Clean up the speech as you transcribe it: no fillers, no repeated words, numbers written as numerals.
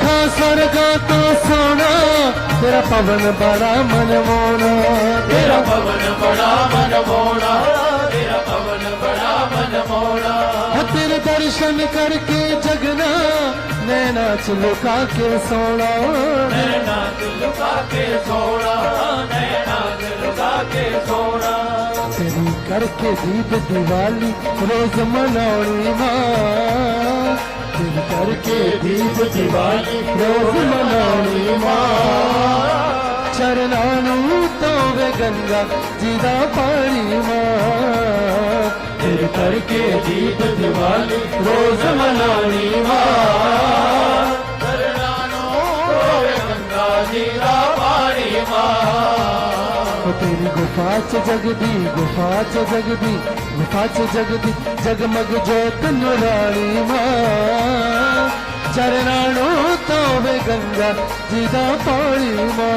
ਲੱਖਾਂ स्वर्गां तो सोना तेरा पवन बड़ा मनमोना तेरा पवन बड़ा मनमोहना, तेरा पवन बड़ा मनमोहना। तेरे दर्शन करके जगना नैना च लुका के सोना नैना च लुका के सोना, नैना च लुका के सोना। तेरी करके दीप दिवाली रोज मनानी मां तेरी करके दीप दिवाली रोज मनानी मां चरनां नूं धोवे गंगा जी दा पानी मां तेरी करके दीप दिवाली रोज मनानी मां चरणां नूं धोवे गंगा जी दा पानी मां। तेरी गुफा च जगदी गुफा च जगदी गुफा च जगदी जगमग जोत नुरानी मां चरनां नूं धोवे गंगा जी दा पानी मां